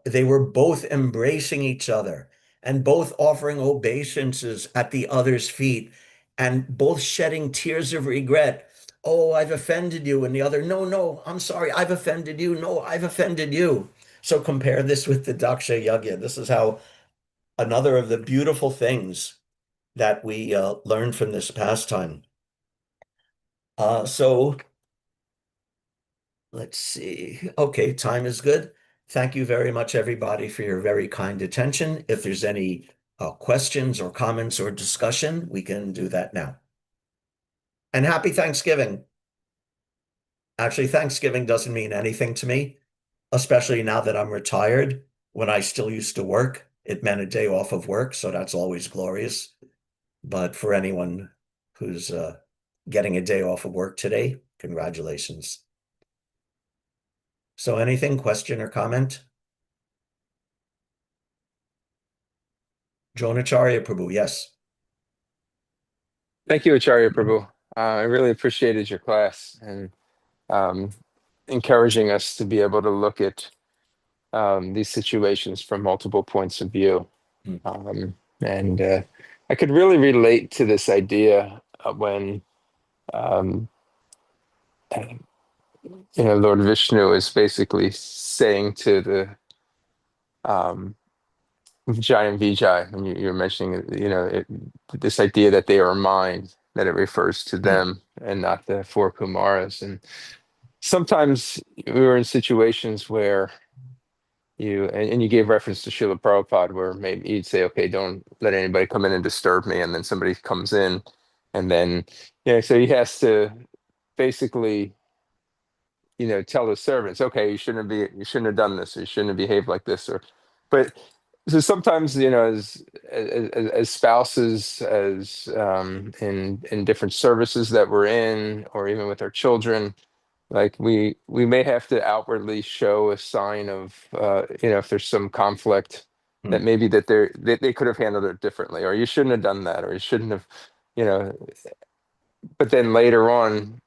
they were both embracing each other and both offering obeisances at the other's feet and both shedding tears of regret. Oh, I've offended you. And the other, no, no, I'm sorry, I've offended you. No, I've offended you. So compare this with the Daksha Yajna. This is how another of the beautiful things that we learned from this pastime. So let's see. Okay, time is good. Thank you very much, everybody, for your very kind attention. If there's any questions or comments or discussion, we can do that now. And happy Thanksgiving. Actually, Thanksgiving doesn't mean anything to me, especially now that I'm retired. When I still used to work, it meant a day off of work, so that's always glorious. But for anyone who's getting a day off of work today, congratulations. So anything, question or comment? Dronacharya Prabhu, yes. Thank you, Acharya Prabhu. I really appreciated your class and encouraging us to be able to look at these situations from multiple points of view. And I could really relate to this idea when Lord Vishnu is basically saying to the Vijay and Vijay, and you're mentioning, this idea that they are mine, that it refers to them and not the four Kumaras. And sometimes we were in situations where and you gave reference to Srila Prabhupada, where maybe you'd say, okay, don't let anybody come in and disturb me. And then somebody comes in, and then, so he has to basically, tell the servants, okay, you shouldn't have done this, or you shouldn't have behaved like this, but so sometimes, as spouses, as in different services that we're in, or even with our children, like we may have to outwardly show a sign of, if there's some conflict, that maybe that they could have handled it differently, or you shouldn't have done that, or you shouldn't have, you know. But then later on,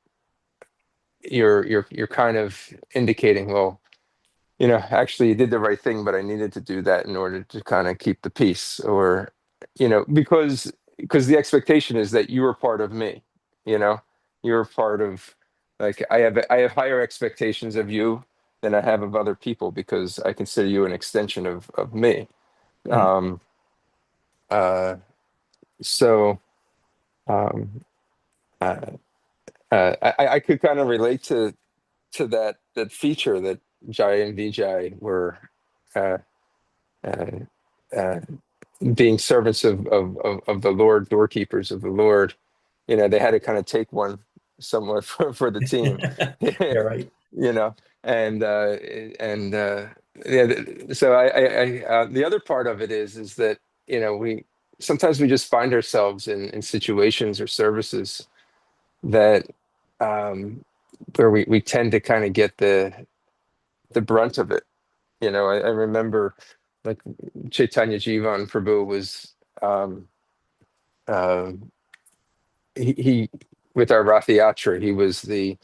you're kind of indicating, well, actually you did the right thing, but I needed to do that in order to kind of keep the peace, or, because the expectation is that you are part of me, you're part of, like, I have higher expectations of you than I have of other people, because I consider you an extension of me. Um, uh, so um, uh, I could kind of relate to that feature that Jai and Vijay were, uh, uh, uh, being servants of the Lord, doorkeepers of the Lord. They had to kind of take one somewhat for the team. You're right. And yeah. So the other part of it is that, we sometimes we just find ourselves in situations or services that, where we tend to kind of get the brunt of it. I remember, like, Chaitanya Jivan Prabhu was, uh, he with our Rath Yatra, he was the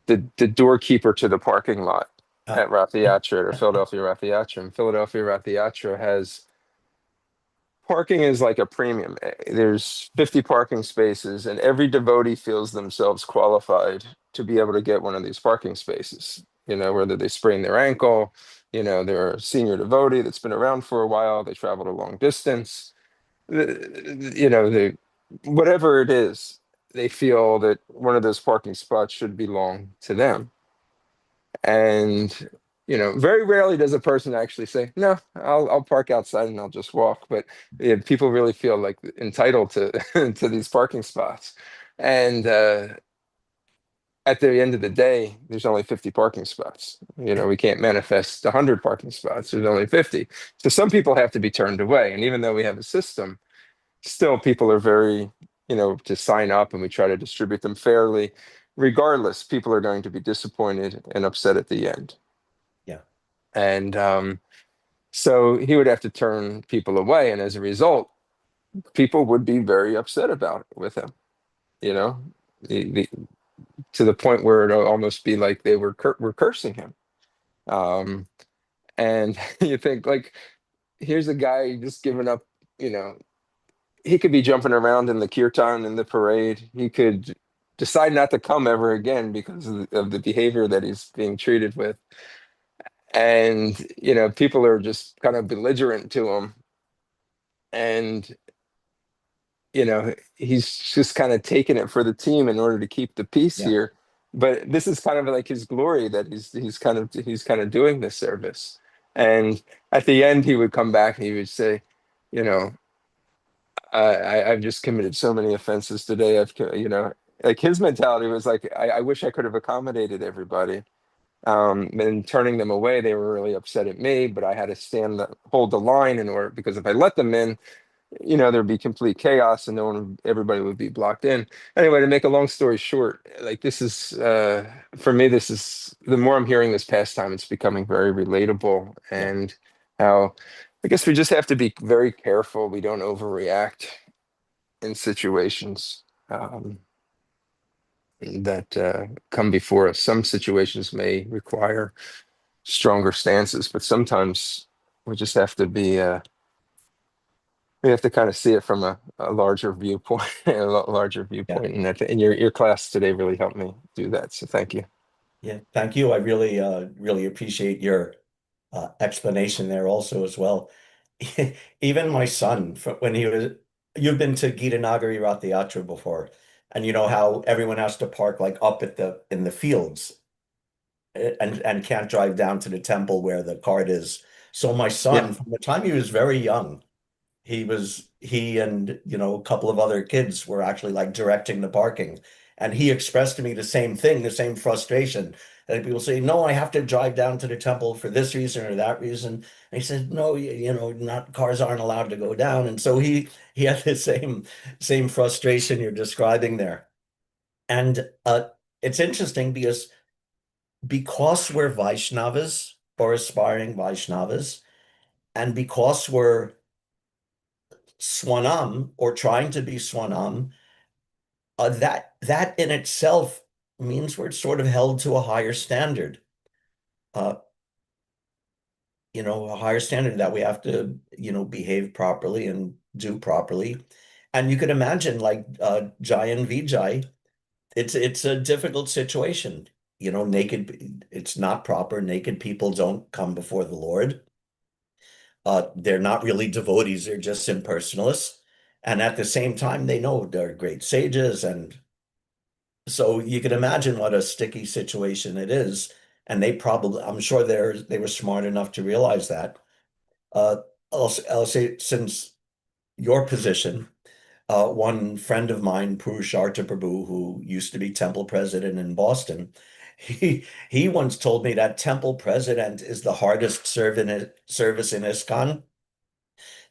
doorkeeper to the parking lot at Rath Yatra, or Philadelphia Rath Yatra. And Philadelphia Rath Yatra has parking is like a premium. There's 50 parking spaces, and every devotee feels themselves qualified to be able to get one of these parking spaces. Whether they sprain their ankle, they're a senior devotee that's been around for a while, they traveled a long distance, they, whatever it is, they feel that one of those parking spots should belong to them. And very rarely does a person actually say, no, I'll park outside and I'll just walk. But people really feel like entitled to to these parking spots. And at the end of the day, there's only 50 parking spots. We can't manifest 100 parking spots. There's only 50. So some people have to be turned away. And even though we have a system, still people are very, to sign up, and we try to distribute them fairly. Regardless, people are going to be disappointed and upset at the end. Yeah. And so he would have to turn people away. And as a result, people would be very upset about it with him, the, to the point where it'll almost be like they were cursing him. And you think, like, here's a guy just giving up, he could be jumping around in the kirtan, in the parade. He could decide not to come ever again because of the behavior that he's being treated with. And, people are just kind of belligerent to him. And, he's just kind of taking it for the team in order to keep the peace here. But this is kind of like his glory, that he's kind of doing this service. And at the end, he would come back and he would say, I've just committed so many offenses today. Like, his mentality was like, I wish I could have accommodated everybody. And turning them away, they were really upset at me, but I had to hold the line in order, because if I let them in, there'd be complete chaos, and everybody would be blocked in. Anyway, to make a long story short, like, this is, for me, this is, the more I'm hearing this pastime, it's becoming very relatable. And how, I guess, we just have to be very careful we don't overreact in situations that come before us. Some situations may require stronger stances, but sometimes we just have to be we have to kind of see it from a larger viewpoint, larger viewpoint. And and your class today really helped me do that. So thank you. Yeah, thank you. I really, really appreciate your explanation there also as well. Even my son, when he was, you've been to Gita Nagari Rath Yatra before, and you know how everyone has to park like up at in the fields and can't drive down to the temple where the cart is. So my son, Yeah. from the time he was very young, he and a couple of other kids were actually like directing the parking, and he expressed to me the same thing, the same frustration, that people say, no, I have to drive down to the temple for this reason or that reason. And he said, no, not cars aren't allowed to go down. And so he had the same frustration you're describing there. And it's interesting because we're Vaishnavas or aspiring Vaishnavas, and because we're Swanam or trying to be Swanam, that in itself means we're sort of held to a higher standard. Uh, a higher standard that we have to, behave properly and do properly. And you can imagine like Jai and Vijay, it's a difficult situation. It's not proper. Naked people don't come before the Lord. They're not really devotees, they're just impersonalists. And at the same time, they know they're great sages. And so you can imagine what a sticky situation it is. And I'm sure they were smart enough to realize that. Uh, I'll say, since your position, one friend of mine, Purushartha Prabhu, who used to be temple president in Boston, he once told me that temple president is the hardest service in ISKCON,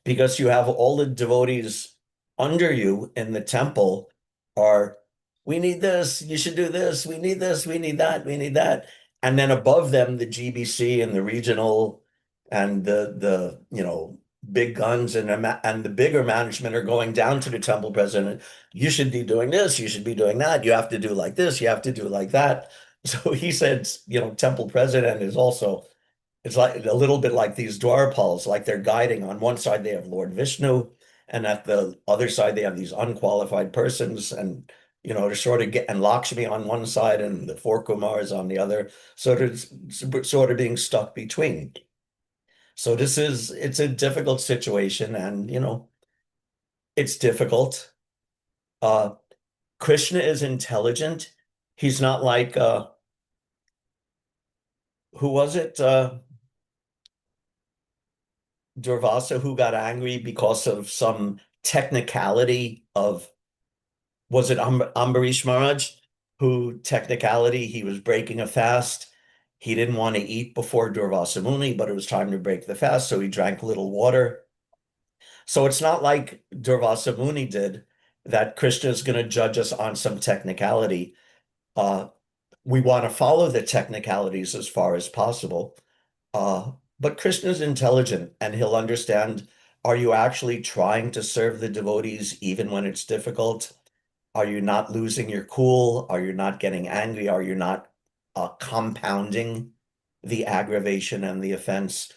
because you have all the devotees under you in the temple are, we need this, you should do this, we need this, we need that, we need that. And then above them, the GBC and the regional and the big guns and the bigger management are going down to the temple president. You should be doing this, you should be doing that, you have to do like this, you have to do like that. So he said, temple president is also, it's like a little bit like these Dwarpals, like they're guiding. On one side, they have Lord Vishnu, and at the other side, they have these unqualified persons, and to sort of get, and Lakshmi on one side and the four Kumars on the other, sort of being stuck between. So it's a difficult situation, and it's difficult. Krishna is intelligent. He's not like who was it? Durvasa, who got angry because of some technicality of, was it Ambarish Maharaj, who technicality, he was breaking a fast. He didn't want to eat before Durvasa Muni, but it was time to break the fast, so he drank a little water. So it's not like Durvasa Muni did, that Krishna is going to judge us on some technicality. We want to follow the technicalities as far as possible. But Krishna's intelligent, and he'll understand, are you actually trying to serve the devotees even when it's difficult? Are you not losing your cool? Are you not getting angry? Are you not compounding the aggravation and the offense?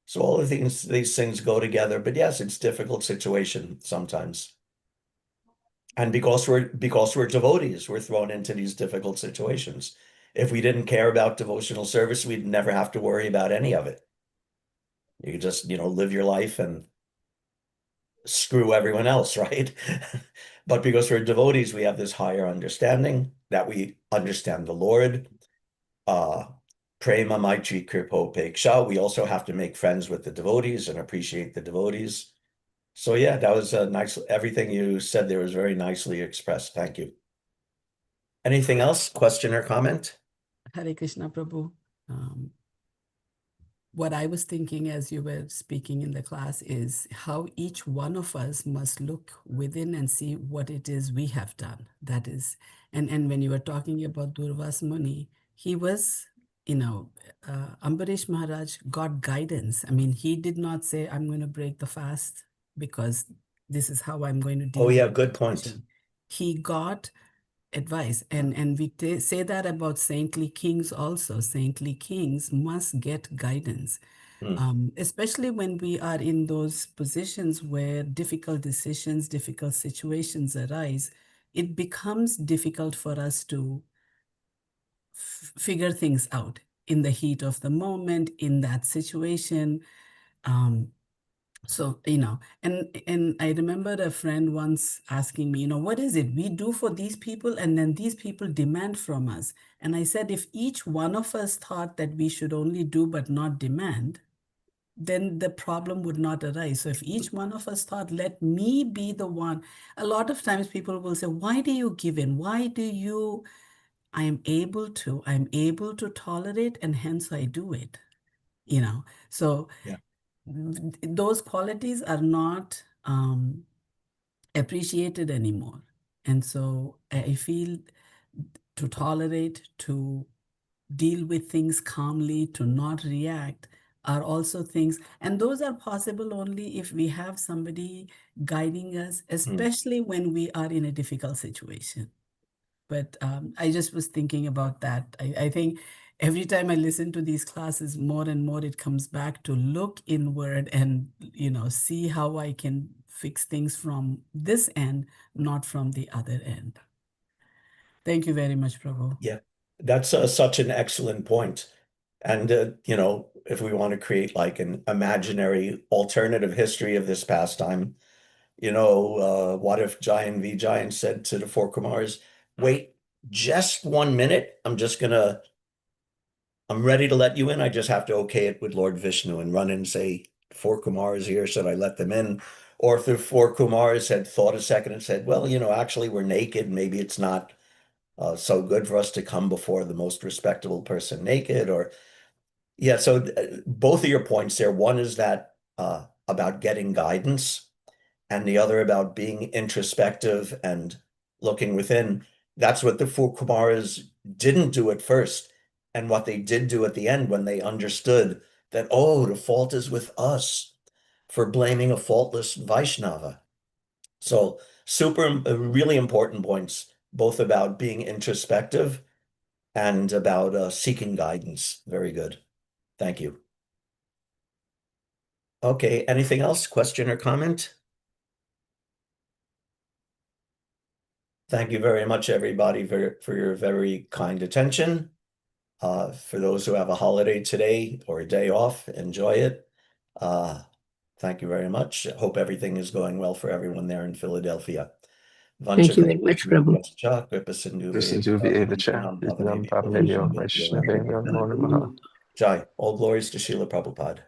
So all of these things go together. But yes, it's a difficult situation sometimes. And because we're devotees, we're thrown into these difficult situations. If we didn't care about devotional service, we'd never have to worry about any of it. You could just, live your life and screw everyone else, right? But because we're devotees, we have this higher understanding that we understand the Lord. Prema Maitri Kripo Peksha. We also have to make friends with the devotees and appreciate the devotees. So yeah, that was nice. Everything you said there was very nicely expressed. Thank you. Anything else? Question or comment? Hare Krishna Prabhu. What I was thinking as you were speaking in the class is how each one of us must look within and see what it is we have done. That is, and when you were talking about Durvas Muni, he was, Ambarish Maharaj got guidance. I mean, he did not say, I'm going to break the fast because this is how I'm going to deal Oh yeah, with good the point. situation. He got advice, and we say that about saintly kings also. Saintly kings must get guidance. Especially when we are in those positions where difficult decisions, difficult situations arise, it becomes difficult for us to figure things out in the heat of the moment, in that situation. So, and I remember a friend once asking me, what is it we do for these people and then these people demand from us? And I said, if each one of us thought that we should only do but not demand, then the problem would not arise. So if each one of us thought, let me be the one, a lot of times people will say, why do you give in? Why do you? I'm able to tolerate, and hence I do it, So Yeah. those qualities are not appreciated anymore. And so I feel to tolerate, to deal with things calmly, to not react are also things. And those are possible only if we have somebody guiding us, especially when we are in a difficult situation. But I just was thinking about that. I think every time I listen to these classes, more and more it comes back to look inward and, see how I can fix things from this end, not from the other end. Thank you very much, Prabhu. Yeah, that's such an excellent point. And, if we want to create like an imaginary alternative history of this pastime, what if Giant v. Giant said to the four Kumars, wait just 1 minute, I'm ready to let you in. I just have to okay it with Lord Vishnu and run in and say, four Kumars here, should I let them in? Or if the four Kumars had thought a second and said, well, actually we're naked, maybe it's not so good for us to come before the most respectable person naked, or yeah. So both of your points there, one is that about getting guidance, and the other about being introspective and looking within. That's what the four Kumaras didn't do at first, and what they did do at the end when they understood that, oh, the fault is with us for blaming a faultless Vaishnava. So really important points, both about being introspective and about seeking guidance. Very good. Thank you. Okay, anything else? Question or comment? Thank you very much, everybody, for your very kind attention. For those who have a holiday today or a day off, enjoy it. Thank you very much. Hope everything is going well for everyone there in Philadelphia. Thank you very much, Prabhu. Jai, all glories to Srila Prabhupada.